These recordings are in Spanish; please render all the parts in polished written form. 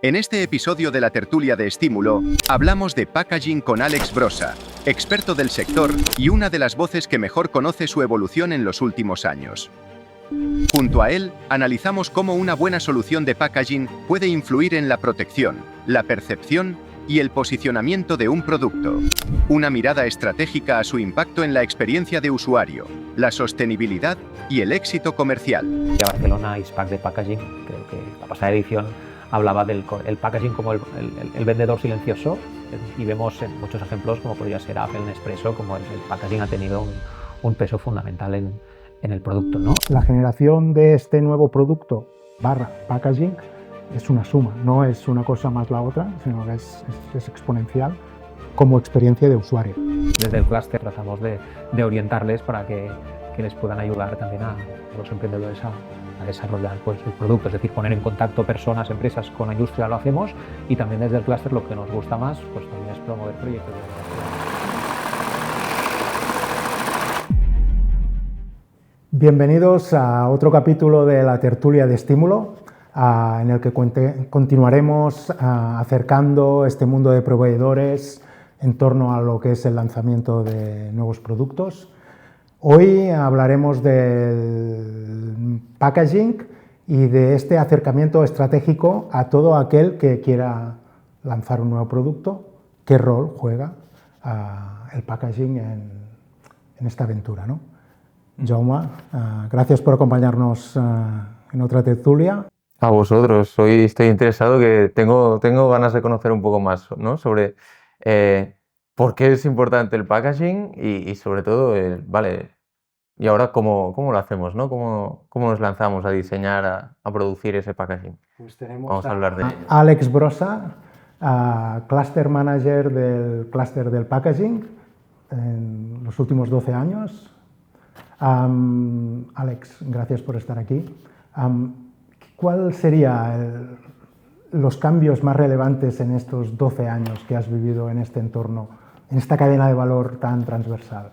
En este episodio de la tertulia de Estímulo, hablamos de packaging con Alex Brossa, experto del sector y una de las voces que mejor conoce su evolución en los últimos años. Junto a él, analizamos cómo una buena solución de packaging puede influir en la protección, la percepción y el posicionamiento de un producto. Una mirada estratégica a su impacto en la experiencia de usuario, la sostenibilidad y el éxito comercial. De Barcelona ISPAC de Packaging, creo que la pasada edición hablaba del packaging como el vendedor silencioso, y vemos en muchos ejemplos como podría ser Apple, Nespresso, como el packaging ha tenido un peso fundamental en el producto, ¿no? La generación de este nuevo producto / packaging es una suma, no es una cosa más la otra, sino que es exponencial como experiencia de usuario. Desde el clúster tratamos de orientarles para que les puedan ayudar también a los emprendedores a desarrollar pues, el producto, es decir, poner en contacto personas, empresas con la industria, lo hacemos, y también desde el clúster lo que nos gusta más pues también es promover proyectos de innovación. Bienvenidos a otro capítulo de la tertulia de Estímulo, en el que continuaremos acercando este mundo de proveedores en torno a lo que es el lanzamiento de nuevos productos. Hoy hablaremos del packaging y de este acercamiento estratégico a todo aquel que quiera lanzar un nuevo producto. ¿Qué rol juega el packaging en esta aventura, ¿no? Jaume, gracias por acompañarnos en otra tertulia. A vosotros, hoy estoy interesado, que tengo ganas de conocer un poco más, ¿no? Sobre por qué es importante el packaging y sobre todo, vale, y ahora cómo lo hacemos, ¿no? ¿Cómo nos lanzamos a diseñar, a producir ese packaging? Pues tenemos Vamos a hablar de ello. Alex Brossa, Cluster Manager del clúster del packaging en los últimos 12 años. Alex, gracias por estar aquí. ¿Cuál serían los cambios más relevantes en estos 12 años que has vivido en este entorno, en esta cadena de valor tan transversal?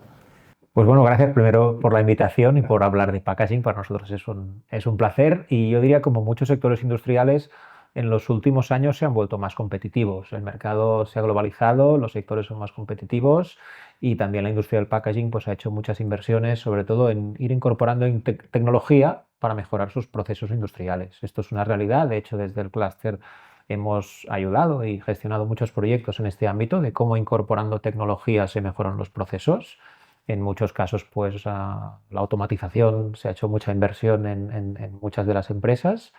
Pues bueno, gracias primero por la invitación y por hablar de packaging. Para nosotros es un placer, y yo diría, como muchos sectores industriales, en los últimos años se han vuelto más competitivos. El mercado se ha globalizado, los sectores son más competitivos, y también la industria del packaging pues, ha hecho muchas inversiones, sobre todo en ir incorporando tecnología para mejorar sus procesos industriales. Esto es una realidad. De hecho, desde el clúster hemos ayudado y gestionado muchos proyectos en este ámbito de cómo incorporando tecnología se mejoran los procesos. En muchos casos, pues la automatización, se ha hecho mucha inversión en muchas de las empresas.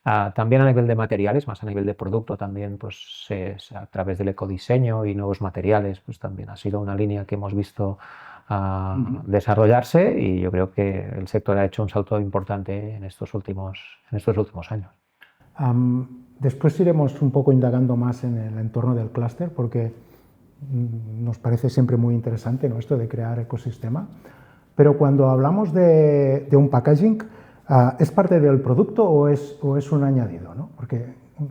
También a nivel de materiales, más a nivel de producto también, pues a través del ecodiseño y nuevos materiales, pues también ha sido una línea que hemos visto desarrollarse, y yo creo que el sector ha hecho un salto importante en estos últimos años. Después iremos un poco indagando más en el entorno del clúster, porque nos parece siempre muy interesante, ¿no?, esto de crear ecosistema. Pero cuando hablamos de un packaging, ¿es parte del producto o es un añadido, ¿no? Porque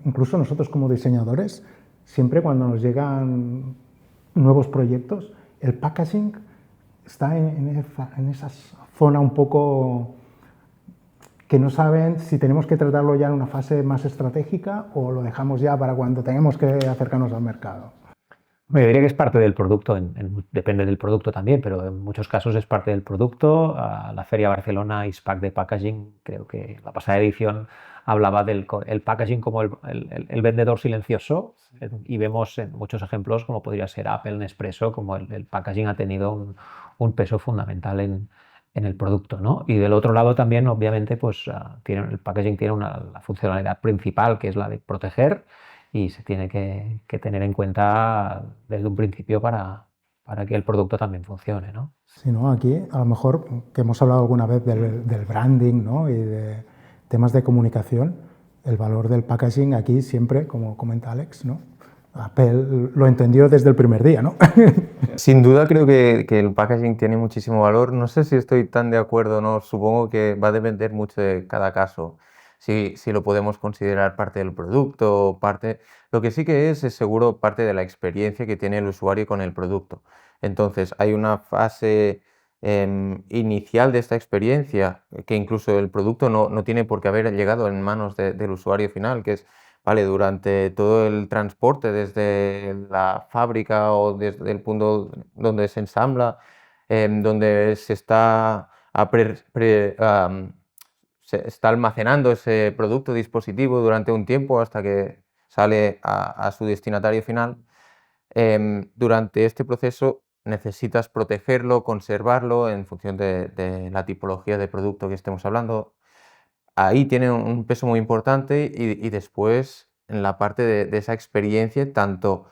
incluso nosotros como diseñadores, siempre cuando nos llegan nuevos proyectos, el packaging está en esa zona un poco que no saben si tenemos que tratarlo ya en una fase más estratégica o lo dejamos ya para cuando tengamos que acercarnos al mercado. Yo diría que es parte del producto, depende del producto también, pero en muchos casos es parte del producto. La Feria Barcelona ISPAC de Packaging, creo que la pasada edición hablaba del packaging como el vendedor silencioso, y vemos en muchos ejemplos como podría ser Apple, Nespresso, como el packaging ha tenido un peso fundamental en el producto, ¿no? Y del otro lado también, obviamente, pues el packaging tiene la funcionalidad principal, que es la de proteger, y se tiene que tener en cuenta desde un principio para que el producto también funcione, ¿no? Sí, ¿no? Aquí, a lo mejor, que hemos hablado alguna vez del branding, ¿no?, y de temas de comunicación, el valor del packaging aquí siempre, como comenta Alex, ¿no?, Apple lo entendió desde el primer día, ¿no? Sin duda creo que el packaging tiene muchísimo valor. No sé si estoy tan de acuerdo o no, supongo que va a depender mucho de cada caso. Si lo podemos considerar parte del producto, Lo que sí que es seguro parte de la experiencia que tiene el usuario con el producto. Entonces, hay una fase inicial de esta experiencia que incluso el producto no tiene por qué haber llegado en manos del usuario final, que es vale, durante todo el transporte, desde la fábrica o desde el punto donde se ensambla, donde se está almacenando ese producto dispositivo durante un tiempo hasta que sale a su destinatario final. Durante este proceso necesitas protegerlo, conservarlo en función de la tipología de producto que estemos hablando. Ahí tiene un peso muy importante y después en la parte de esa experiencia, tanto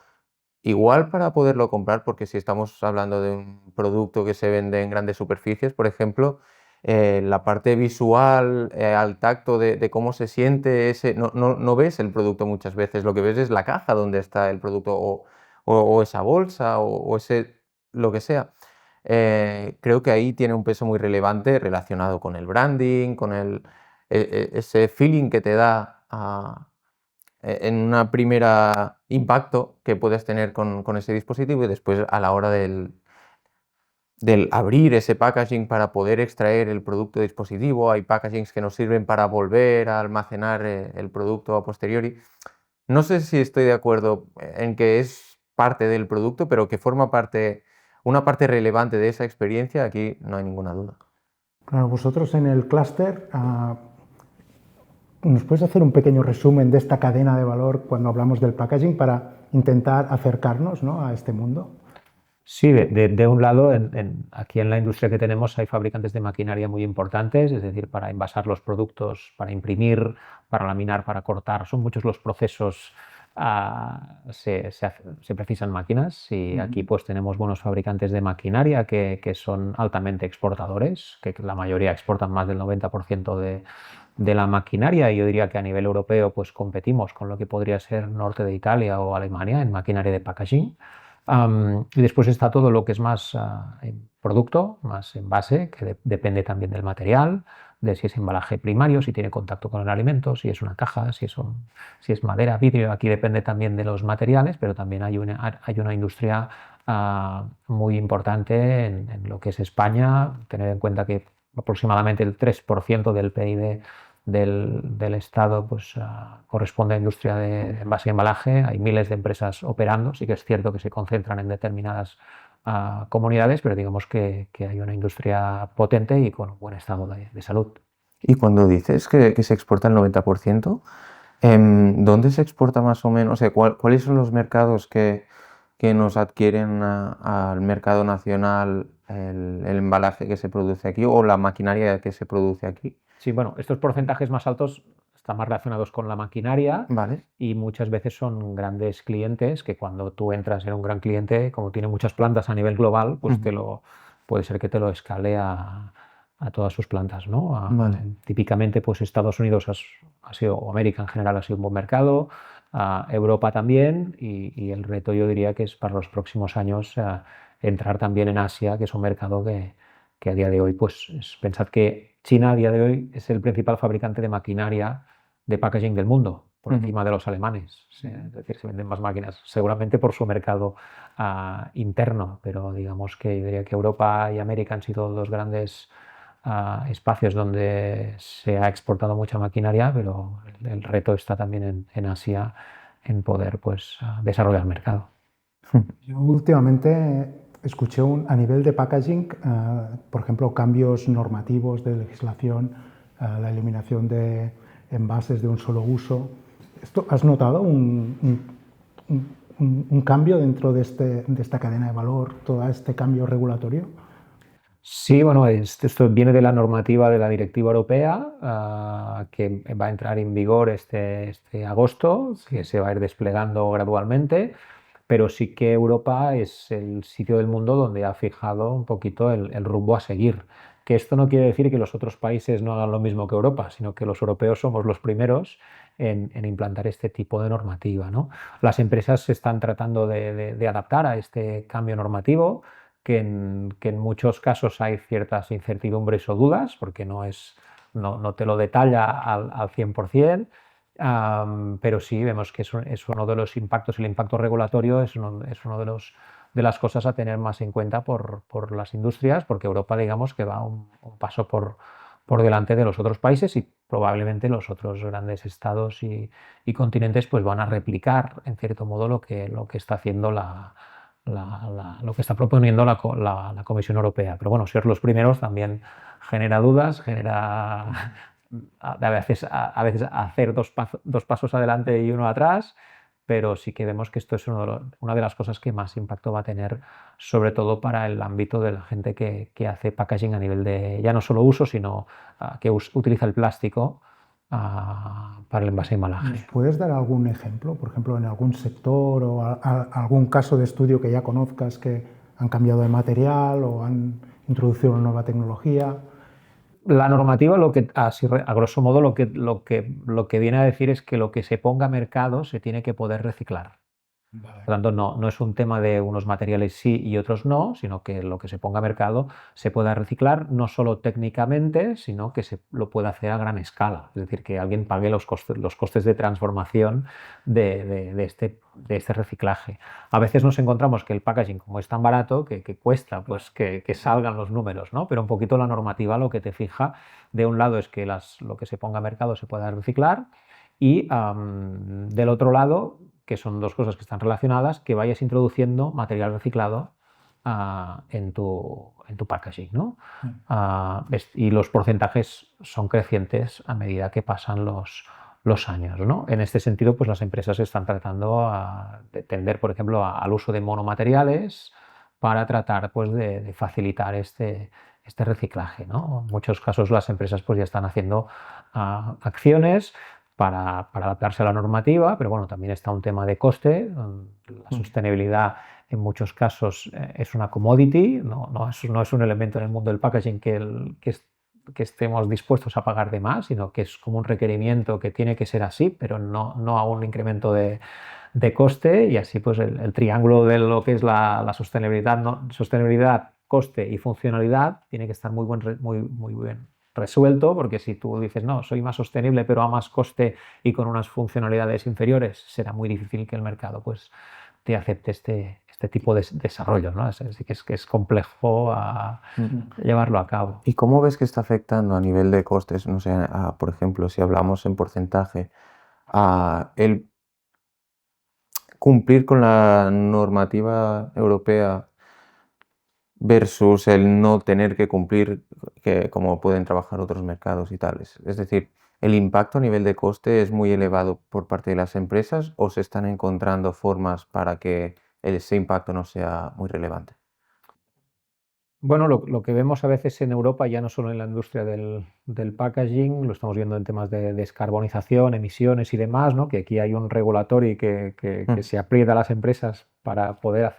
igual para poderlo comprar, porque si estamos hablando de un producto que se vende en grandes superficies, por ejemplo, la parte visual, al tacto de cómo se siente ese, no ves el producto muchas veces, lo que ves es la caja donde está el producto o esa bolsa o ese lo que sea. Creo que ahí tiene un peso muy relevante relacionado con el branding, con ese feeling que te da en una primera impacto que puedes tener con ese dispositivo y después a la hora del abrir ese packaging para poder extraer el producto dispositivo. Hay packagings que nos sirven para volver a almacenar el producto a posteriori. No sé si estoy de acuerdo en que es parte del producto, pero que forma una parte relevante de esa experiencia, aquí no hay ninguna duda. Claro, vosotros en el clúster, ¿nos puedes hacer un pequeño resumen de esta cadena de valor cuando hablamos del packaging para intentar acercarnos, ¿no?, a este mundo? Sí, de un lado, aquí en la industria que tenemos hay fabricantes de maquinaria muy importantes, es decir, para envasar los productos, para imprimir, para laminar, para cortar, son muchos los procesos, se precisan máquinas y aquí pues tenemos buenos fabricantes de maquinaria que son altamente exportadores, que la mayoría exportan más del 90% de la maquinaria y yo diría que a nivel europeo pues competimos con lo que podría ser norte de Italia o Alemania en maquinaria de packaging. Y después está todo lo que es más en producto, más envase, que depende también del material, de si es embalaje primario, si tiene contacto con el alimento, si es una caja, si es madera, vidrio. Aquí depende también de los materiales, pero también hay una industria muy importante en lo que es España. Tener en cuenta que aproximadamente el 3% del PIB del Estado pues, corresponde a industria de envase y embalaje. Hay miles de empresas operando, sí que es cierto que se concentran en determinadas comunidades, pero digamos que hay una industria potente y con un buen estado de salud. Y cuando dices que se exporta el 90%, ¿dónde se exporta más o menos? O sea, ¿cuáles son los mercados que nos adquieren al mercado nacional el embalaje que se produce aquí o la maquinaria que se produce aquí? Sí, bueno, estos porcentajes más altos están más relacionados con la maquinaria Vale. y muchas veces son grandes clientes que cuando tú entras en un gran cliente, como tiene muchas plantas a nivel global, pues puede ser que te lo escale a todas sus plantas, ¿no? Vale. Típicamente, pues Estados Unidos ha sido, o América en general ha sido un buen mercado, Europa también, y el reto yo diría que es para los próximos años entrar también en Asia, que es un mercado que a día de hoy, pues pensad que China a día de hoy es el principal fabricante de maquinaria de packaging del mundo, por encima de los alemanes. Es decir, se venden más máquinas, seguramente por su mercado interno, pero digamos que yo diría que Europa y América han sido los grandes espacios donde se ha exportado mucha maquinaria, pero el reto está también en Asia en poder pues, desarrollar mercado. Yo últimamente escuché a nivel de packaging, por ejemplo, cambios normativos de legislación, la eliminación de envases de un solo uso. ¿Has notado un cambio dentro de esta cadena de valor, todo este cambio regulatorio? Sí, bueno, esto viene de la normativa de la Directiva Europea, que va a entrar en vigor este agosto, que se va a ir desplegando gradualmente, pero sí que Europa es el sitio del mundo donde ha fijado un poquito el rumbo a seguir. Que esto no quiere decir que los otros países no hagan lo mismo que Europa, sino que los europeos somos los primeros en implantar este tipo de normativa, ¿no? Las empresas se están tratando de adaptar a este cambio normativo, que en muchos casos hay ciertas incertidumbres o dudas, porque no te lo detalla al 100%, pero sí vemos que es uno de los impactos, el impacto regulatorio es uno de las cosas a tener más en cuenta por las industrias, porque Europa digamos que va un paso por delante de los otros países y probablemente los otros grandes estados y continentes pues van a replicar en cierto modo lo que está haciendo lo que está proponiendo la Comisión Europea. Pero bueno, ser los primeros también genera dudas, genera a veces hacer dos pasos adelante y uno atrás, pero sí que vemos que esto es una de las cosas que más impacto va a tener, sobre todo para el ámbito de la gente que hace packaging a nivel de ya no solo uso, sino que utiliza el plástico para el envase y embalaje. ¿Nos puedes dar algún ejemplo, por ejemplo, en algún sector o algún caso de estudio que ya conozcas que han cambiado de material o han introducido una nueva tecnología? La normativa, a grosso modo, lo que viene a decir es que lo que se ponga a mercado se tiene que poder reciclar. Vale. Por tanto, no es un tema de unos materiales sí y otros no, sino que lo que se ponga a mercado se pueda reciclar no solo técnicamente, sino que se lo pueda hacer a gran escala. Es decir, que alguien pague los costes de transformación de este reciclaje. A veces nos encontramos que el packaging, como es tan barato, que cuesta pues, que salgan los números, ¿no? Pero un poquito la normativa lo que te fija, de un lado es que lo que se ponga a mercado se pueda reciclar y del otro lado, que son dos cosas que están relacionadas, que vayas introduciendo material reciclado en tu packaging, ¿no? Y los porcentajes son crecientes a medida que pasan los años, ¿no? En este sentido, pues las empresas están tratando de tender, por ejemplo, al uso de monomateriales para tratar pues, de facilitar este reciclaje, ¿no? En muchos casos las empresas pues, ya están haciendo acciones para adaptarse a la normativa, pero bueno, también está un tema de coste. La sostenibilidad en muchos casos es una commodity, no es un elemento en el mundo del packaging que estemos dispuestos a pagar de más, sino que es como un requerimiento que tiene que ser así, pero no a un incremento de coste, y así pues el triángulo de lo que es la sostenibilidad, coste y funcionalidad tiene que estar muy bien resuelto, porque si tú dices, no, soy más sostenible pero a más coste y con unas funcionalidades inferiores, será muy difícil que el mercado pues, te acepte este tipo de desarrollo, ¿no? Así que es complejo llevarlo a cabo. ¿Y cómo ves que está afectando a nivel de costes? No sé, por ejemplo, si hablamos en porcentaje, el cumplir con la normativa europea versus el no tener que cumplir, como pueden trabajar otros mercados y tales. Es decir, ¿el impacto a nivel de coste es muy elevado por parte de las empresas o se están encontrando formas para que ese impacto no sea muy relevante? Bueno, lo que vemos a veces en Europa, ya no solo en la industria del packaging, lo estamos viendo en temas de descarbonización, emisiones y demás, ¿no? Que aquí hay un regulatory que se aprieta a las empresas para poder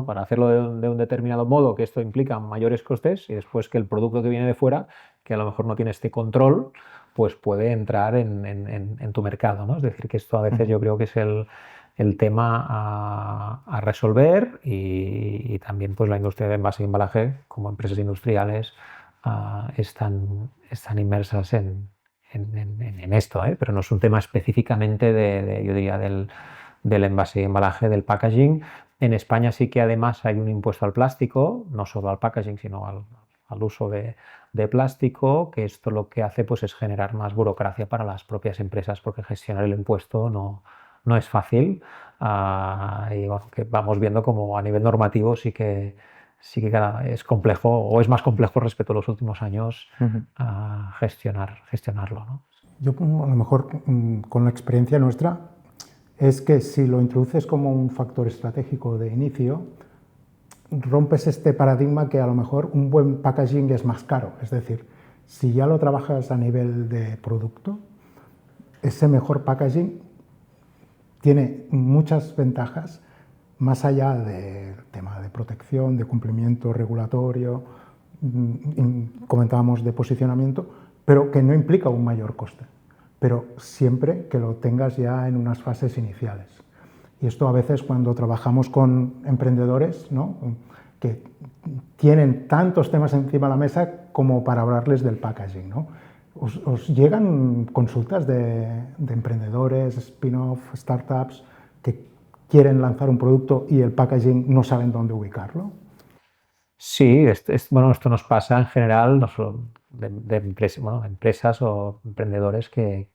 para hacerlo de un determinado modo, que esto implica mayores costes, y después que el producto que viene de fuera, que a lo mejor no tiene este control, pues puede entrar en tu mercado, ¿no? Es decir, que esto a veces yo creo que es el tema a resolver, y también pues la industria de envase y embalaje como empresas industriales están inmersas en esto, pero no es un tema específicamente yo diría del envase y embalaje, del packaging. En España sí que además hay un impuesto al plástico, no solo al packaging sino al uso de plástico, que esto lo que hace pues es generar más burocracia para las propias empresas, porque gestionar el impuesto no es fácil, y bueno, que vamos viendo como a nivel normativo sí que es complejo, o es más complejo respecto a los últimos años gestionarlo, ¿no? Yo a lo mejor con la experiencia nuestra es que si lo introduces como un factor estratégico de inicio, rompes este paradigma que a lo mejor un buen packaging es más caro. Es decir, si ya lo trabajas a nivel de producto, ese mejor packaging tiene muchas ventajas más allá del tema de protección, de cumplimiento regulatorio, comentábamos de posicionamiento, pero que no implica un mayor coste, pero siempre que lo tengas ya en unas fases iniciales. Y esto a veces cuando trabajamos con emprendedores, ¿no?, que tienen tantos temas encima de la mesa como para hablarles del packaging, ¿no? ¿Os llegan consultas de emprendedores, spin-off, startups que quieren lanzar un producto y el packaging no saben dónde ubicarlo? Sí, bueno, esto nos pasa en general, empresas o emprendedores que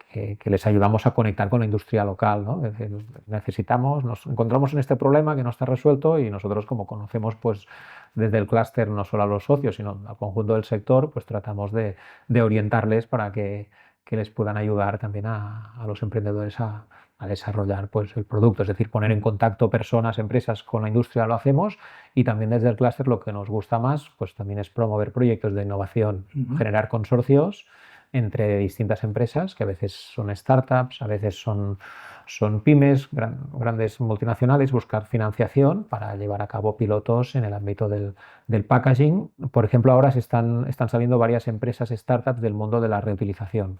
les ayudamos a conectar con la industria local, ¿no? Es decir, nos encontramos en este problema que no está resuelto y nosotros, como conocemos pues desde el clúster no solo a los socios, sino al conjunto del sector, pues tratamos de orientarles para que les puedan ayudar también a los emprendedores a desarrollar pues el producto, es decir, poner en contacto personas, empresas con la industria, lo hacemos, y también desde el clúster lo que nos gusta más pues también es promover proyectos de innovación, generar consorcios entre distintas empresas que a veces son startups, a veces son pymes, grandes multinacionales, buscar financiación para llevar a cabo pilotos en el ámbito del packaging. Por ejemplo, ahora están saliendo varias empresas startups del mundo de la reutilización.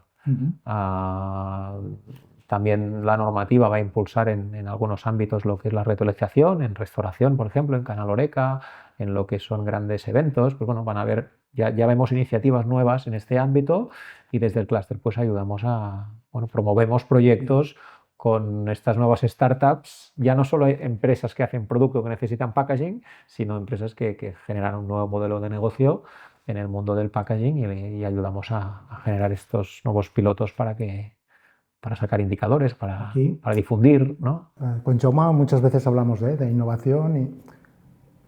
También la normativa va a impulsar en algunos ámbitos lo que es la reutilización, en restauración, por ejemplo, en Canal Horeca, en lo que son grandes eventos. Pues bueno, van a haber, ya vemos iniciativas nuevas en este ámbito y desde el clúster pues ayudamos promovemos proyectos con estas nuevas startups, ya no solo empresas que hacen producto que necesitan packaging, sino empresas que generan un nuevo modelo de negocio en el mundo del packaging y ayudamos a generar estos nuevos pilotos para sacar indicadores, para difundir, ¿no? Con Jaume muchas veces hablamos de innovación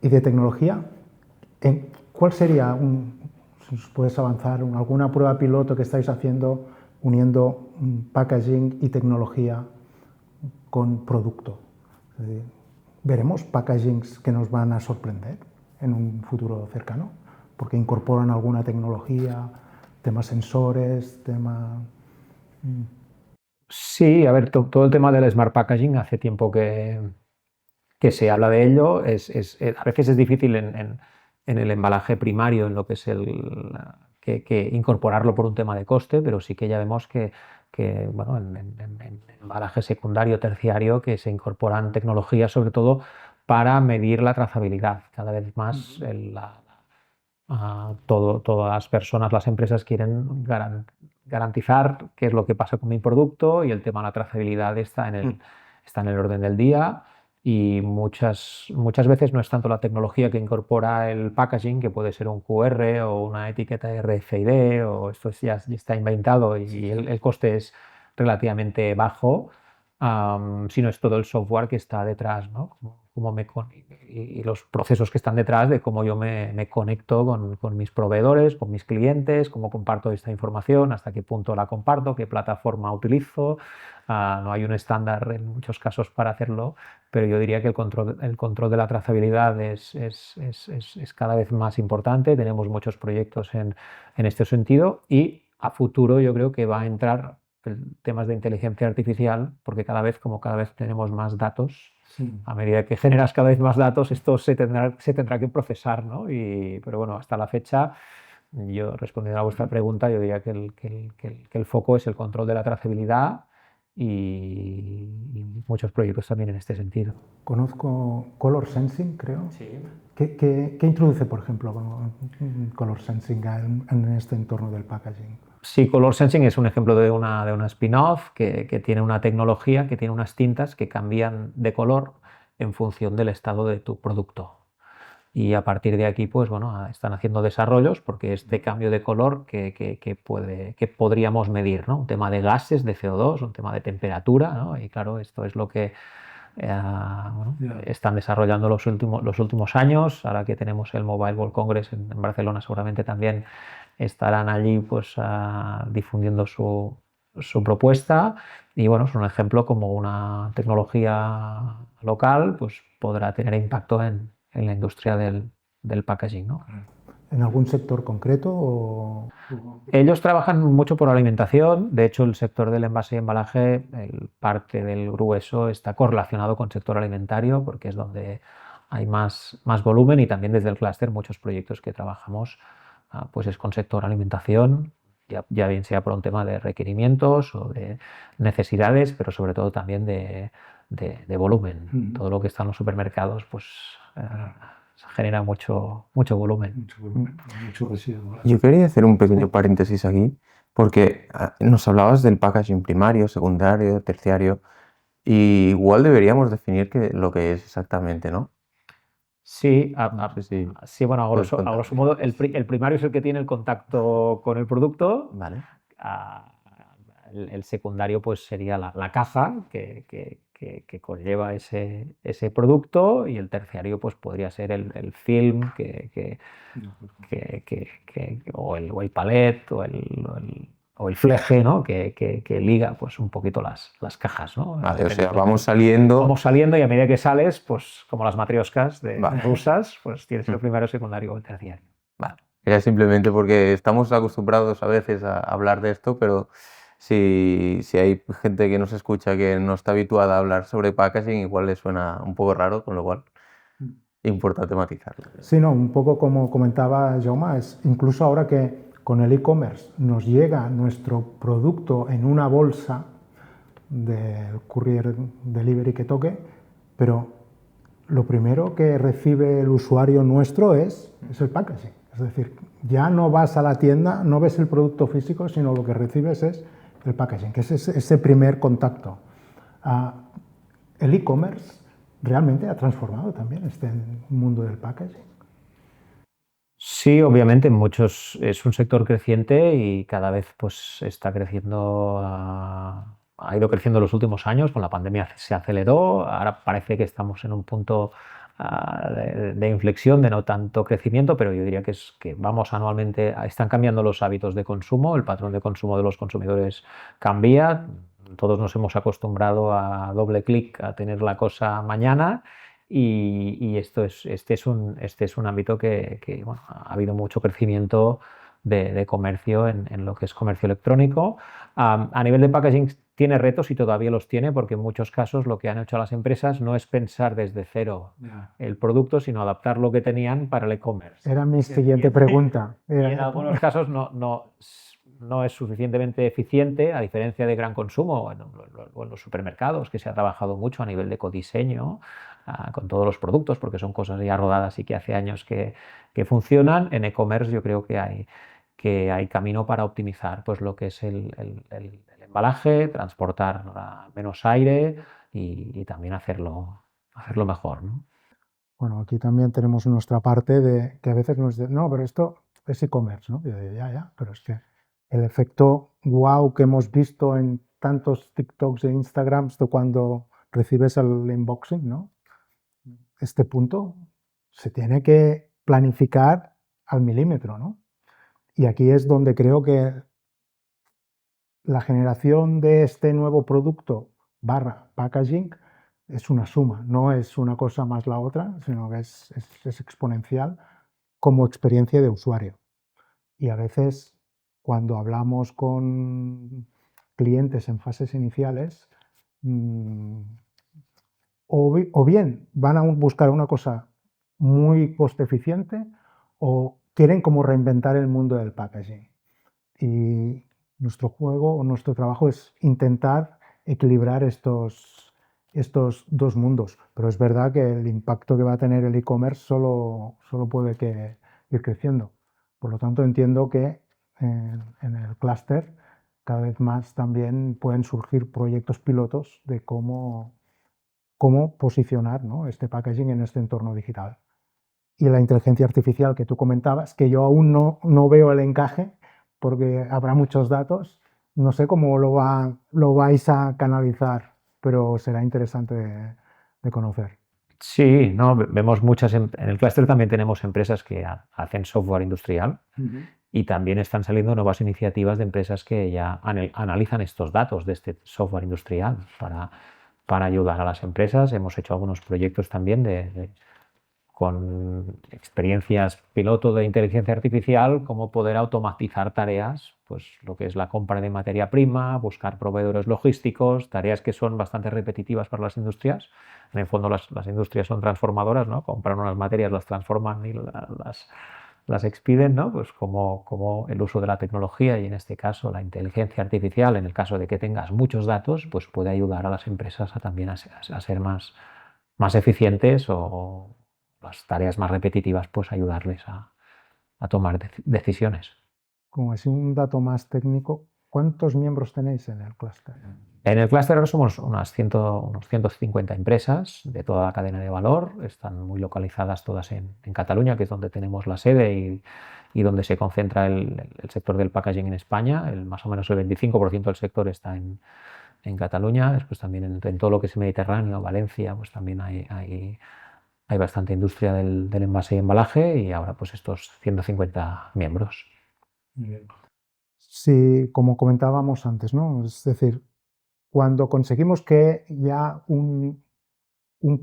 y de tecnología. ¿Cuál sería, si os puedes avanzar, alguna prueba piloto que estáis haciendo uniendo packaging y tecnología con producto? ¿Veremos packagings que nos van a sorprender en un futuro cercano? Porque incorporan alguna tecnología, temas sensores, Sí, a ver, todo el tema del Smart Packaging hace tiempo que se habla de ello. A veces es difícil en el embalaje primario, en lo que es que incorporarlo por un tema de coste, pero sí que ya vemos que en embalaje secundario, terciario, que se incorporan tecnologías sobre todo para medir la trazabilidad. Cada vez más todas las personas, las empresas quieren garantizar qué es lo que pasa con mi producto, y el tema de la trazabilidad está en el orden del día. Y muchas veces no es tanto la tecnología que incorpora el packaging, que puede ser un QR o una etiqueta RFID, o esto ya está inventado y el coste es relativamente bajo, sino es todo el software que está detrás, ¿no? Y los procesos que están detrás de cómo yo me conecto con mis proveedores, con mis clientes, cómo comparto esta información, hasta qué punto la comparto, qué plataforma utilizo. No hay un estándar en muchos casos para hacerlo, pero yo diría que el control de la trazabilidad es cada vez más importante. Tenemos muchos proyectos en este sentido, y a futuro yo creo que va a entrar temas de inteligencia artificial, porque cada vez tenemos más datos. Sí. A medida que generas cada vez más datos, esto se tendrá que procesar, ¿no? Pero bueno, hasta la fecha, yo respondiendo a vuestra pregunta, yo diría que el foco es el control de la trazabilidad y muchos proyectos también en este sentido. Conozco Color Sensing, creo. Sí. ¿Qué introduce, por ejemplo, Color Sensing en este entorno del packaging? Sí, Color Sensing es un ejemplo de una spin-off que tiene una tecnología, que tiene unas tintas que cambian de color en función del estado de tu producto. Y a partir de aquí, pues bueno, están haciendo desarrollos, porque este cambio de color que podríamos medir, ¿no? Un tema de gases, de CO2, un tema de temperatura, ¿no? Y claro, esto es lo que están desarrollando los últimos años. Ahora que tenemos el Mobile World Congress en Barcelona, seguramente también estarán allí pues difundiendo su propuesta. Y bueno, es un ejemplo como una tecnología local pues podrá tener impacto en la industria del packaging, ¿no? ¿En algún sector concreto? Ellos trabajan mucho por alimentación. De hecho, el sector del envase y embalaje, parte del grueso está correlacionado con el sector alimentario, porque es donde hay más volumen, y también desde el clúster muchos proyectos que trabajamos pues es con sector alimentación, ya bien sea por un tema de requerimientos o de necesidades, pero sobre todo también de volumen. Todo lo que está en los supermercados pues genera mucho volumen. Mucho residuo. Yo quería hacer un pequeño paréntesis aquí, porque nos hablabas del packaging primario, secundario, terciario, y igual deberíamos definir lo que es exactamente, ¿no? Sí, No sé si sí, bueno, puedes a contar. grosso modo, el primario es el que tiene el contacto con el producto. Vale. ah, el secundario pues sería la caja que conlleva ese producto, y el terciario pues podría ser el film o el palet o el fleje, ¿no? que liga pues un poquito las cajas, ¿no? Vale, o sea, Dependiendo. vamos saliendo. Vamos saliendo, y a medida que sales, pues como las matrioscas Vale. rusas, pues tienes el primero, el secundario o el terciario. Vale. Era simplemente porque estamos acostumbrados a veces a hablar de esto, pero si hay gente que nos escucha que no está habituada a hablar sobre packaging, igual le suena un poco raro, con lo cual importante matizarlo. Sí, no, un poco como comentaba Jaume, es incluso ahora que con el e-commerce nos llega nuestro producto en una bolsa del courier delivery que toque, pero lo primero que recibe el usuario nuestro es el packaging. Es decir, ya no vas a la tienda, no ves el producto físico, sino lo que recibes es el packaging, que es ese primer contacto. El e-commerce realmente ha transformado también este mundo del packaging. Sí, obviamente, es un sector creciente y cada vez pues está creciendo, ha ido creciendo en los últimos años. Con la pandemia se aceleró, ahora parece que estamos en un punto de inflexión, de no tanto crecimiento, pero yo diría que vamos anualmente, están cambiando los hábitos de consumo, el patrón de consumo de los consumidores cambia, todos nos hemos acostumbrado a doble clic a tener la cosa mañana. Y este es un ámbito que, bueno, ha habido mucho crecimiento de comercio en lo que es comercio electrónico. A nivel de packaging tiene retos, y todavía los tiene, porque en muchos casos lo que han hecho las empresas no es pensar desde cero el producto, sino adaptar lo que tenían para el e-commerce. Era mi siguiente pregunta. Y en algunos casos no es suficientemente eficiente, a diferencia de gran consumo o en los supermercados, que se ha trabajado mucho a nivel de codiseño con todos los productos, porque son cosas ya rodadas y que hace años que funcionan. En e-commerce yo creo que hay camino para optimizar pues lo que es el embalaje, transportar menos aire y también hacerlo mejor, ¿no? Bueno, aquí también tenemos nuestra parte de que a veces nos dicen, no, pero esto es e-commerce, ¿no? Yo digo, ya, pero es que el efecto wow que hemos visto en tantos TikToks e Instagrams de cuando recibes el unboxing, ¿no? Este punto se tiene que planificar al milímetro, ¿no? Y aquí es donde creo que la generación de este nuevo producto barra packaging es una suma, no es una cosa más la otra, sino que es exponencial como experiencia de usuario. Y a veces cuando hablamos con clientes en fases iniciales, o bien van a buscar una cosa muy coste eficiente o quieren como reinventar el mundo del packaging. Y nuestro juego o nuestro trabajo es intentar equilibrar estos dos mundos. Pero es verdad que el impacto que va a tener el e-commerce solo puede ir creciendo. Por lo tanto, entiendo que en el clúster cada vez más también pueden surgir proyectos pilotos de cómo posicionar, ¿no?, este packaging en este entorno digital. Y la inteligencia artificial que tú comentabas, que yo aún no veo el encaje, porque habrá muchos datos, no sé cómo lo vais a canalizar, pero será interesante de conocer. Sí, no, vemos muchas. En el clúster también tenemos empresas que hacen software industrial, y también están saliendo nuevas iniciativas de empresas que ya analizan estos datos de este software industrial para ayudar a las empresas. Hemos hecho algunos proyectos también con experiencias piloto de inteligencia artificial, cómo poder automatizar tareas, pues lo que es la compra de materia prima, buscar proveedores logísticos, tareas que son bastante repetitivas para las industrias. En el fondo las industrias son transformadoras, ¿no? Compran unas materias, las transforman y las expiden, ¿no? Pues como el uso de la tecnología, y en este caso la inteligencia artificial, en el caso de que tengas muchos datos, pues puede ayudar a las empresas también a ser más eficientes, o las tareas más repetitivas, pues ayudarles a tomar decisiones. Como es un dato más técnico, ¿Cuántos miembros tenéis en el clúster? En el clúster ahora somos unos 150 empresas de toda la cadena de valor. Están muy localizadas todas en Cataluña, que es donde tenemos la sede y donde se concentra el sector del packaging en España. Más o menos el 25% del sector está en Cataluña. Después también en todo lo que es Mediterráneo, Valencia, pues también hay bastante industria del envase y embalaje, y ahora pues estos 150 miembros. Sí, como comentábamos antes, ¿no? Es decir, cuando conseguimos que ya un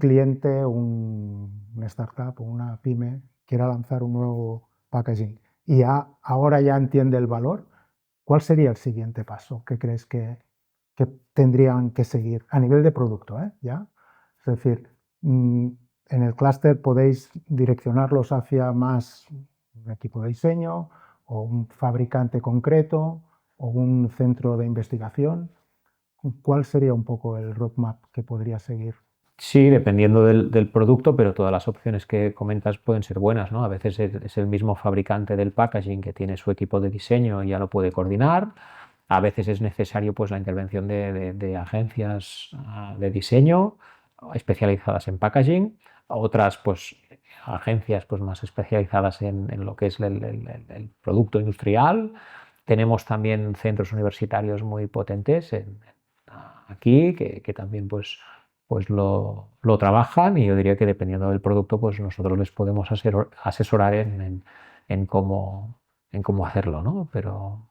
cliente, una startup o una pyme quiera lanzar un nuevo packaging y ahora ya entiende el valor, ¿cuál sería el siguiente paso que crees que tendrían que seguir a nivel de producto, ¿ya? Es decir, en el clúster podéis direccionarlos hacia más un equipo de diseño o un fabricante concreto o un centro de investigación. ¿Cuál sería un poco el roadmap que podría seguir? Sí, dependiendo del producto, pero todas las opciones que comentas pueden ser buenas, ¿no? A veces es el mismo fabricante del packaging que tiene su equipo de diseño y ya lo puede coordinar. A veces es necesario pues la intervención de agencias de diseño especializadas en packaging, otras pues agencias pues más especializadas en lo que es el producto industrial. Tenemos también centros universitarios muy potentes aquí que también pues lo trabajan, y yo diría que dependiendo del producto pues nosotros les podemos asesorar en cómo hacerlo, ¿no? Pero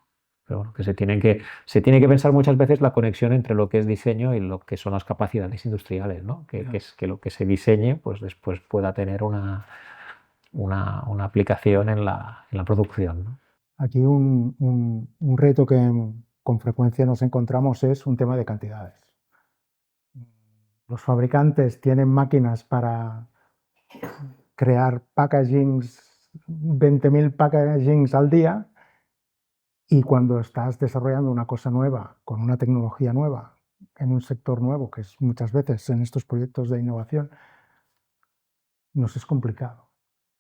bueno, que se tiene que pensar muchas veces la conexión entre lo que es diseño y lo que son las capacidades industriales, ¿no? Que lo que se diseñe pues después pueda tener una aplicación en la producción, ¿no? Aquí un reto que con frecuencia nos encontramos es un tema de cantidades. Los fabricantes tienen máquinas para crear packagings, 20.000 packagings al día, y cuando estás desarrollando una cosa nueva, con una tecnología nueva, en un sector nuevo, que es muchas veces en estos proyectos de innovación, nos es complicado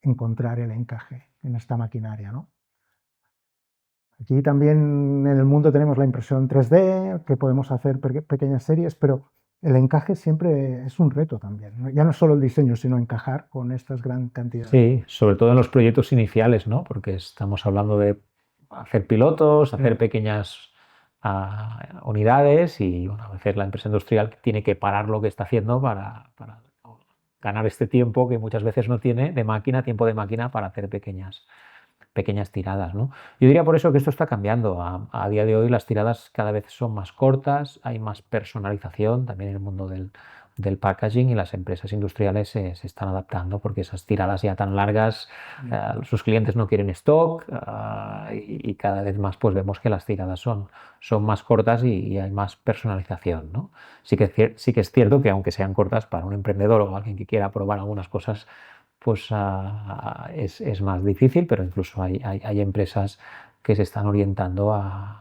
encontrar el encaje en esta maquinaria, ¿no? Aquí también en el mundo tenemos la impresión 3D, que podemos hacer pequeñas series, pero el encaje siempre es un reto también, ¿no? Ya no solo el diseño, sino encajar con estas gran cantidades. Sí, sobre todo en los proyectos iniciales, ¿no? Porque estamos hablando de hacer pilotos, hacer pequeñas unidades, y bueno, a veces la empresa industrial tiene que parar lo que está haciendo para ganar este tiempo que muchas veces no tiene tiempo de máquina para hacer pequeñas tiradas, ¿no? Yo diría por eso que esto está cambiando. A día de hoy las tiradas cada vez son más cortas, hay más personalización también en el mundo del packaging, y las empresas industriales se están adaptando, porque esas tiradas ya tan largas, sus clientes no quieren stock, y cada vez más pues vemos que las tiradas son más cortas y hay más personalización, ¿no? Sí que es cierto que aunque sean cortas, para un emprendedor o alguien que quiera probar algunas cosas, pues es más difícil, pero incluso hay empresas que se están orientando a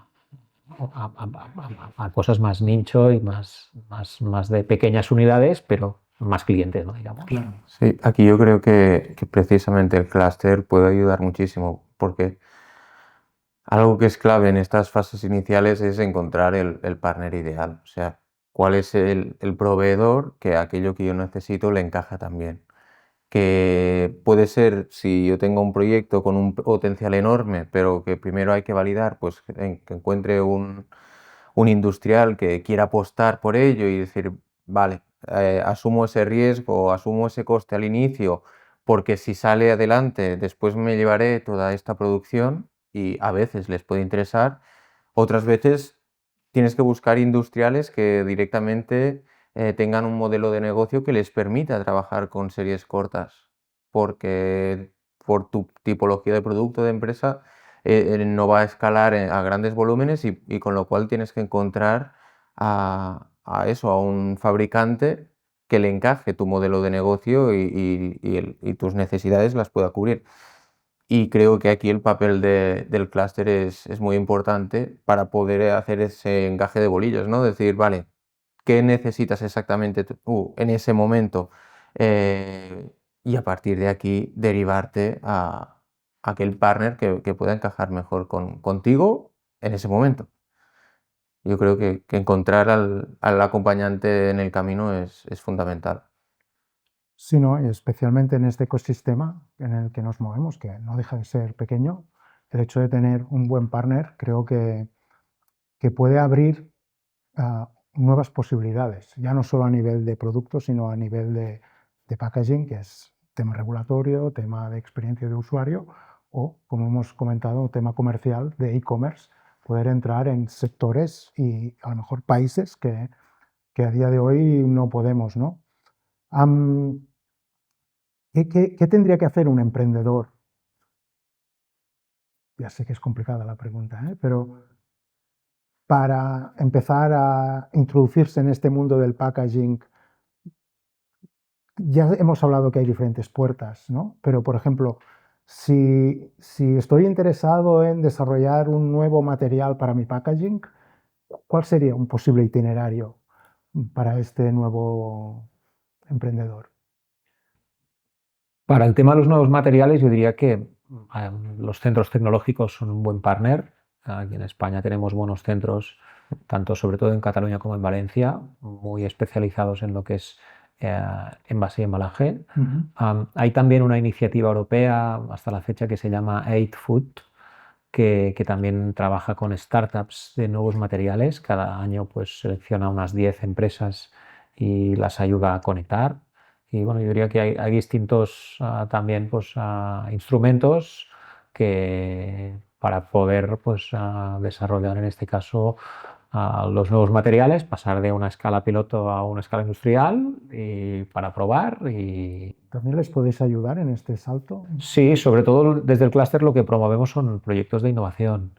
cosas más nicho y más de pequeñas unidades, pero más clientes, ¿no? Digamos. Claro. Sí, aquí yo creo que precisamente el clúster puede ayudar muchísimo, porque algo que es clave en estas fases iniciales es encontrar el partner ideal. O sea, cuál es el proveedor que aquello que yo necesito le encaja también. Que puede ser, si yo tengo un proyecto con un potencial enorme, pero que primero hay que validar, pues que encuentre un industrial que quiera apostar por ello y decir, vale, asumo ese riesgo, asumo ese coste al inicio, porque si sale adelante, después me llevaré toda esta producción, y a veces les puede interesar, otras veces tienes que buscar industriales que directamente tengan un modelo de negocio que les permita trabajar con series cortas, porque por tu tipología de producto de empresa no va a escalar a grandes volúmenes, y con lo cual tienes que encontrar a un fabricante que le encaje tu modelo de negocio y tus necesidades las pueda cubrir. Y creo que aquí el papel del clúster es muy importante para poder hacer ese encaje de bolillos, ¿no? Decir, vale, ¿qué necesitas exactamente tú en ese momento? Y a partir de aquí derivarte a aquel partner que pueda encajar mejor contigo en ese momento. Yo creo que encontrar al acompañante en el camino es fundamental. Sino, y especialmente en este ecosistema en el que nos movemos, que no deja de ser pequeño, el hecho de tener un buen partner creo que puede abrir nuevas posibilidades, ya no solo a nivel de producto, sino a nivel de packaging, que es tema regulatorio, tema de experiencia de usuario, o, como hemos comentado, tema comercial de e-commerce, poder entrar en sectores y a lo mejor países que a día de hoy no podemos, ¿no? Am, ¿qué tendría que hacer un emprendedor? Ya sé que es complicada la pregunta, pero para empezar a introducirse en este mundo del packaging, ya hemos hablado que hay diferentes puertas, ¿no? Pero, por ejemplo, si estoy interesado en desarrollar un nuevo material para mi packaging, ¿cuál sería un posible itinerario para este nuevo emprendedor? Para el tema de los nuevos materiales, yo diría que los centros tecnológicos son un buen partner. Aquí en España tenemos buenos centros, tanto sobre todo en Cataluña como en Valencia, muy especializados en lo que es envase y embalaje. Hay también una iniciativa europea hasta la fecha que se llama Aid Food, que también trabaja con startups de nuevos materiales. Cada año pues selecciona unas 10 empresas y las ayuda a conectar. Y bueno, yo diría que hay distintos también pues, instrumentos para poder pues, desarrollar en este caso los nuevos materiales, pasar de una escala piloto a una escala industrial y para probar. Y ¿También les podéis ayudar en este salto? sí, sobre todo desde el clúster lo que promovemos son proyectos de innovación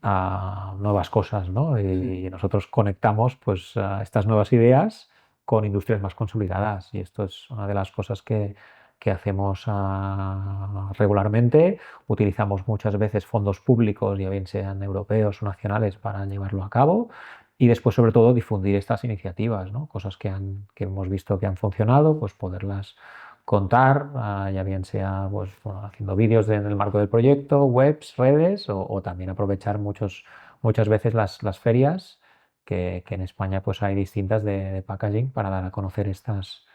a nuevas cosas, ¿no? Y nosotros conectamos pues, estas nuevas ideas con industrias más consolidadas y esto es una de las cosas que hacemos regularmente. Utilizamos muchas veces fondos públicos, ya bien sean europeos o nacionales, para llevarlo a cabo y después sobre todo difundir estas iniciativas, ¿no? Cosas que hemos visto que han funcionado, pues poderlas contar, ya bien sea pues, bueno, haciendo vídeos en el marco del proyecto, webs, redes o también aprovechar muchas veces las ferias que en España pues, hay distintas de packaging para dar a conocer estas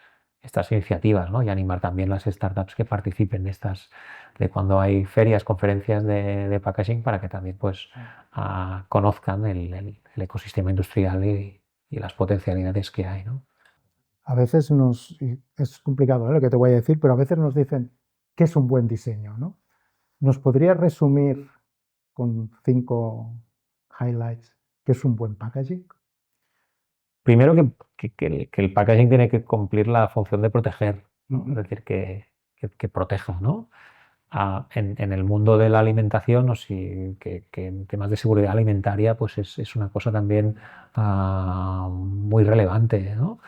iniciativas, ¿no? Y animar también las startups que participen de cuando hay ferias, conferencias de packaging para que también pues, conozcan el ecosistema industrial y las potencialidades que hay, ¿no? A veces es complicado, lo que te voy a decir, pero a veces nos dicen qué es un buen diseño, ¿no? ¿Nos podrías resumir con 5 highlights qué es un buen packaging? Primero que el packaging tiene que cumplir la función de proteger, ¿no? Es decir, que proteja, ¿no? En el mundo de la alimentación, o si, que en temas de seguridad alimentaria, pues es una cosa también muy relevante, ¿no?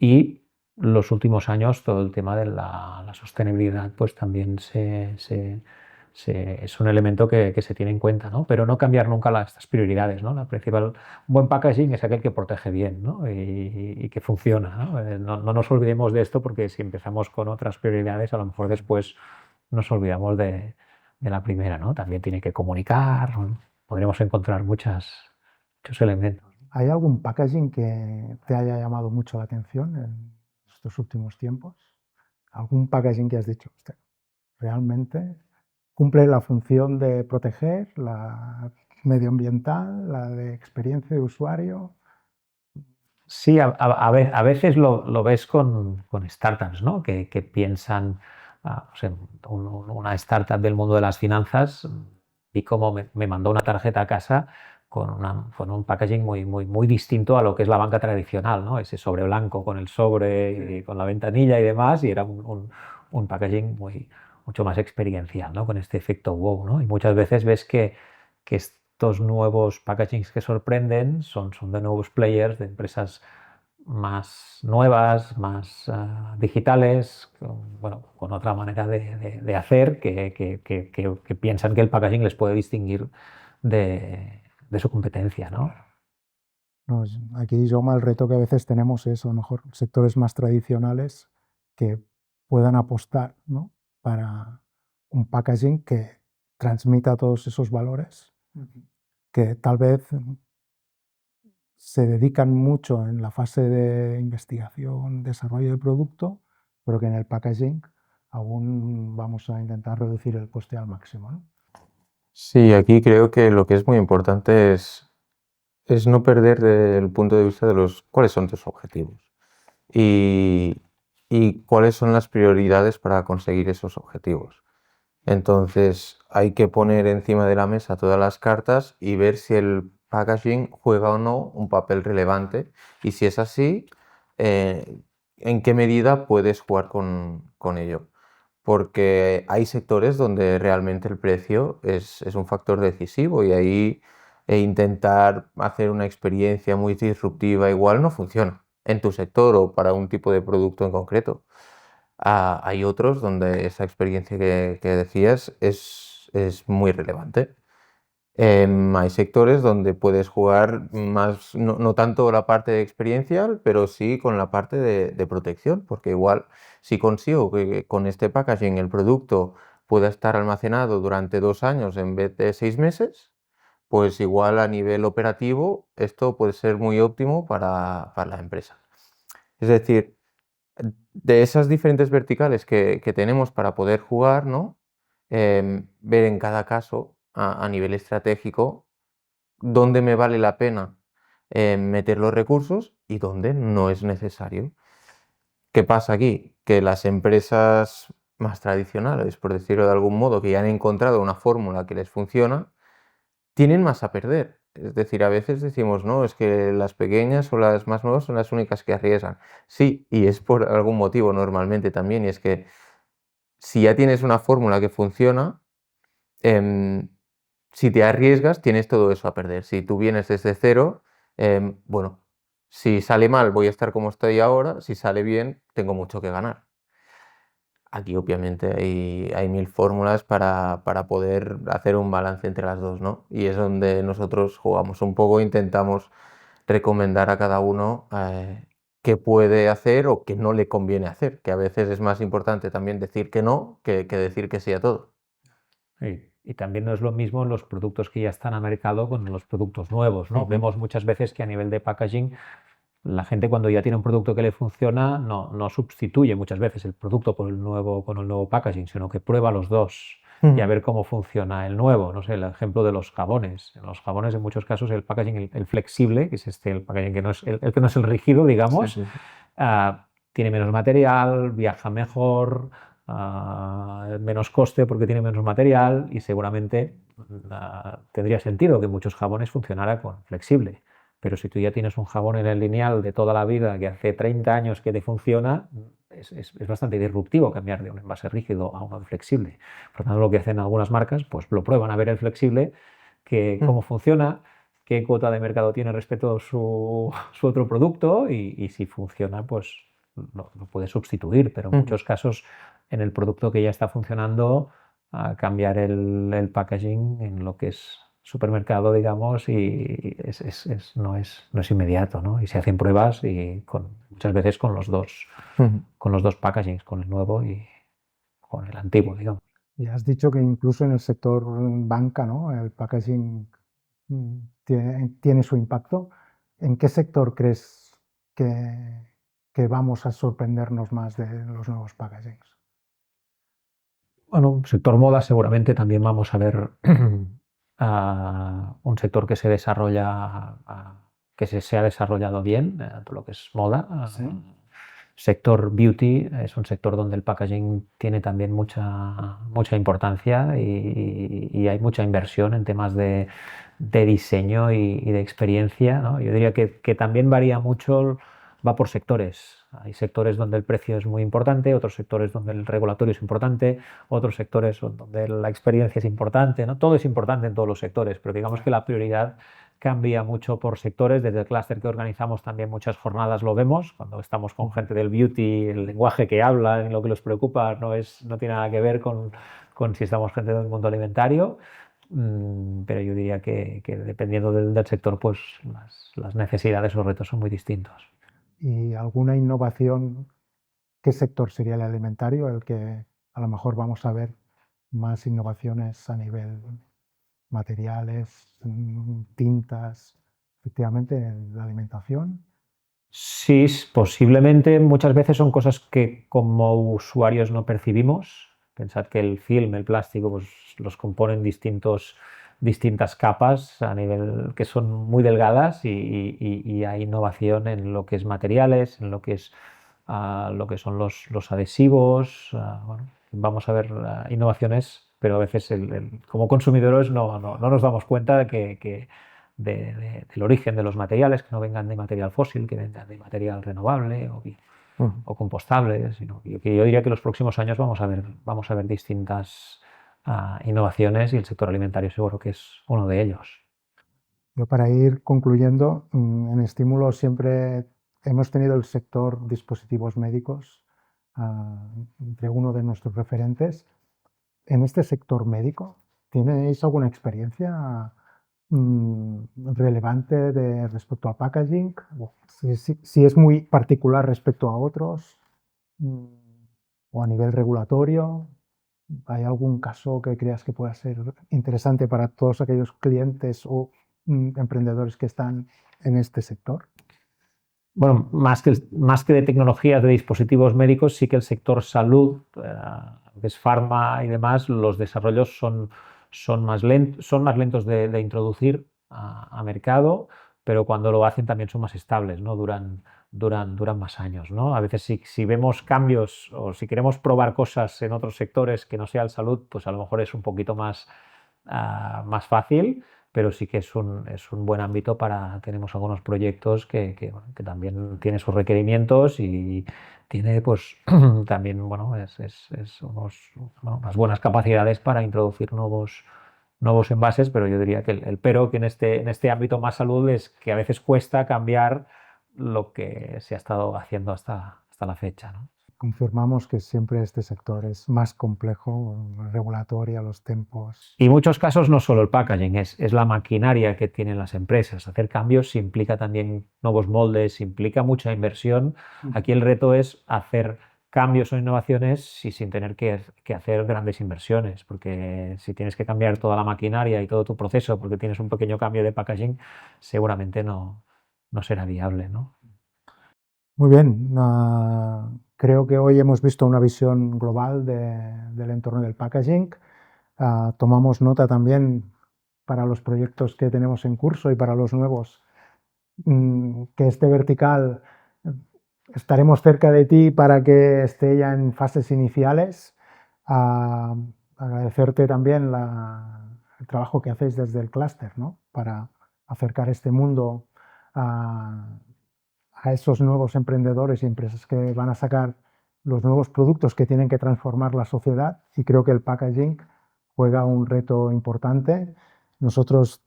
Y los últimos años todo el tema de la sostenibilidad pues también es un elemento que se tiene en cuenta, ¿no? Pero no cambiar nunca estas prioridades, ¿no? La principal, un buen packaging es aquel que protege bien, ¿no? Y que funciona, ¿no? No nos olvidemos de esto porque si empezamos con otras prioridades a lo mejor después nos olvidamos de la primera, ¿no? También tiene que comunicar, ¿no? Podríamos encontrar muchos elementos. ¿Hay algún packaging que te haya llamado mucho la atención en estos últimos tiempos? ¿Algún packaging que has dicho, "Hostia, realmente cumple la función de proteger, la medioambiental, la de experiencia de usuario"? Sí, a veces lo ves con startups, ¿no? Que piensan, o sea, una startup del mundo de las finanzas y cómo me mandó una tarjeta a casa con un packaging muy distinto a lo que es la banca tradicional, ¿no? Ese sobre blanco con el sobre y con la ventanilla y demás, y era un packaging mucho más experiencial, ¿no? Con este efecto wow, ¿no? Y muchas veces ves que estos nuevos packagings que sorprenden son de nuevos players, de empresas más nuevas, más digitales, bueno, con otra manera de hacer que piensan que el packaging les puede distinguir de su competencia, ¿no? Aquí, Jaume, el reto que a veces tenemos es a lo mejor sectores más tradicionales que puedan apostar, ¿no?, para un packaging que transmita todos esos valores que tal vez se dedican mucho en la fase de investigación, desarrollo de producto, pero que en el packaging aún vamos a intentar reducir el coste al máximo, ¿no? Sí, aquí creo que lo que es muy importante es no perder el punto de vista de cuáles son tus objetivos y, y cuáles son las prioridades para conseguir esos objetivos. Entonces hay que poner encima de la mesa todas las cartas y ver si el packaging juega o no un papel relevante y si es así, eh, en qué medida puedes jugar con ello. Porque hay sectores donde realmente el precio es un factor decisivo y ahí intentar hacer una experiencia muy disruptiva igual no funciona en tu sector o para un tipo de producto en concreto. Hay otros donde esa experiencia que decías es muy relevante. Hay sectores donde puedes jugar más, no tanto la parte experiencial, pero sí con la parte de protección, porque igual si consigo que con este packaging el producto pueda estar almacenado durante 2 años en vez de 6 meses, pues igual a nivel operativo esto puede ser muy óptimo para la empresa. Es decir, de esas diferentes verticales que tenemos para poder jugar, ¿no? Ver en cada caso a nivel estratégico dónde me vale la pena meter los recursos y dónde no es necesario. ¿Qué pasa aquí? Que las empresas más tradicionales, por decirlo de algún modo, que ya han encontrado una fórmula que les funciona, tienen más a perder. Es decir, a veces decimos, no, es que las pequeñas o las más nuevas son las únicas que arriesgan. Sí, y es por algún motivo normalmente también, y es que si ya tienes una fórmula que funciona, em, si te arriesgas, tienes todo eso a perder. Si tú vienes desde cero, bueno, si sale mal voy a estar como estoy ahora, si sale bien, tengo mucho que ganar. Aquí obviamente hay mil fórmulas para poder hacer un balance entre las dos, ¿no? Y es donde nosotros jugamos un poco, intentamos recomendar a cada uno qué puede hacer o qué no le conviene hacer, que a veces es más importante también decir que no que decir que sí a todo. Y también no es lo mismo los productos que ya están a mercado con los productos nuevos, ¿no? Ujú. Vemos muchas veces que a nivel de packaging la gente cuando ya tiene un producto que le funciona no sustituye muchas veces el producto con el nuevo packaging, sino que prueba los dos y a Ujú. ver cómo funciona el nuevo. No sé, el ejemplo de los jabones. En los jabones en muchos casos el packaging, el flexible, que es el packaging que no es el que no es el rígido, Sí, digamos, sí, sí. tiene menos material, viaja mejor, menos coste porque tiene menos material y seguramente tendría sentido que muchos jabones funcionara con flexible. Pero si tú ya tienes un jabón en el lineal de toda la vida que hace 30 años que te funciona, es bastante disruptivo cambiar de un envase rígido a uno flexible. Por tanto, lo que hacen algunas marcas, pues lo prueban a ver el flexible, cómo funciona, qué cuota de mercado tiene respecto a su otro producto y si funciona, pues lo puede sustituir. Pero en Ujú. muchos casos, en el producto que ya está funcionando, a cambiar el packaging en lo que es supermercado, digamos, y no es inmediato, ¿no? Y se hacen pruebas y muchas veces Ujú. con los dos packagings, con el nuevo y con el antiguo, digamos. Y has dicho que incluso en el sector banca, ¿no? El packaging tiene su impacto. ¿En qué sector crees que, que vamos a sorprendernos más de los nuevos packagings? Bueno, sector moda seguramente también vamos a ver un sector que se desarrolla, se ha desarrollado bien, todo lo que es moda. Sí. Sector beauty es un sector donde el packaging tiene también mucha importancia y hay mucha inversión en temas de diseño y de experiencia, ¿no? Yo diría que también varía mucho, va por sectores. Hay sectores donde el precio es muy importante, otros sectores donde el regulatorio es importante, otros sectores donde la experiencia es importante, ¿no? Todo es importante en todos los sectores, pero digamos que la prioridad cambia mucho por sectores. Desde el clúster que organizamos también muchas jornadas lo vemos, cuando estamos con gente del beauty, el lenguaje que hablan, lo que les preocupa no tiene nada que ver con si estamos gente del mundo alimentario. Pero yo diría que dependiendo del sector, pues las necesidades o retos son muy distintos. ¿Y alguna innovación? ¿Qué sector sería el alimentario el que a lo mejor vamos a ver más innovaciones a nivel materiales, tintas, efectivamente, la alimentación. Sí, posiblemente muchas veces son cosas que como usuarios no percibimos. Pensad que el film, el plástico, pues los componen distintas capas a nivel que son muy delgadas y hay innovación en lo que es materiales, en lo que son los adhesivos. Bueno, vamos a ver innovaciones, pero a veces como consumidores no nos damos cuenta de del origen de los materiales, que no vengan de material fósil, que vengan de material renovable o compostable, sino que yo diría que en los próximos años vamos a ver distintas innovaciones y el sector alimentario seguro que es uno de ellos. Yo, para ir concluyendo, en Estímulo siempre hemos tenido el sector dispositivos médicos entre uno de nuestros referentes. En este sector médico, ¿tenéis alguna experiencia relevante respecto al packaging? Si es muy particular respecto a otros, o a nivel regulatorio, ¿hay algún caso que creas que pueda ser interesante para todos aquellos clientes o emprendedores que están en este sector? Bueno, más que de tecnologías de dispositivos médicos, sí que el sector salud, farma y demás, los desarrollos son más lentos de introducir a mercado, pero cuando lo hacen también son más estables, ¿no? Duran más años, ¿no? A veces si vemos cambios o si queremos probar cosas en otros sectores que no sea el salud, pues a lo mejor es un poquito más fácil, pero sí que es un buen ámbito tenemos algunos proyectos que también tiene sus requerimientos y tiene pues también, bueno, unas buenas capacidades para introducir nuevos envases, pero yo diría que el pero que en este ámbito más salud es que a veces cuesta cambiar lo que se ha estado haciendo hasta la fecha, ¿no? Confirmamos que siempre este sector es más complejo, regulatoria, los tiempos. Y en muchos casos no solo el packaging, es la maquinaria que tienen las empresas. Hacer cambios implica también nuevos moldes, implica mucha inversión. Aquí el reto es hacer cambios o innovaciones y sin tener que hacer grandes inversiones, porque si tienes que cambiar toda la maquinaria y todo tu proceso porque tienes un pequeño cambio de packaging, seguramente no será viable, ¿no? Muy bien, creo que hoy hemos visto una visión global del entorno del packaging. Tomamos nota también para los proyectos que tenemos en curso y para los nuevos, que este vertical estaremos cerca de ti para que esté ya en fases iniciales. Agradecerte también el trabajo que hacéis desde el clúster, ¿no? Para acercar este mundo a esos nuevos emprendedores y empresas que van a sacar los nuevos productos que tienen que transformar la sociedad, y creo que el packaging juega un reto importante. Nosotros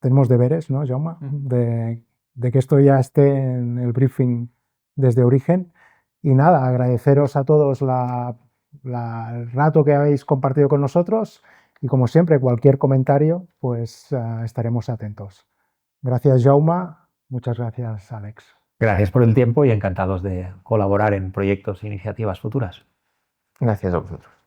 tenemos deberes, ¿no, Jaume? De que esto ya esté en el briefing desde origen. Y nada, agradeceros a todos el rato que habéis compartido con nosotros, y como siempre, cualquier comentario, pues estaremos atentos. Gracias, Jaume. Muchas gracias, Alex. Gracias por el tiempo y encantados de colaborar en proyectos e iniciativas futuras. Gracias a vosotros.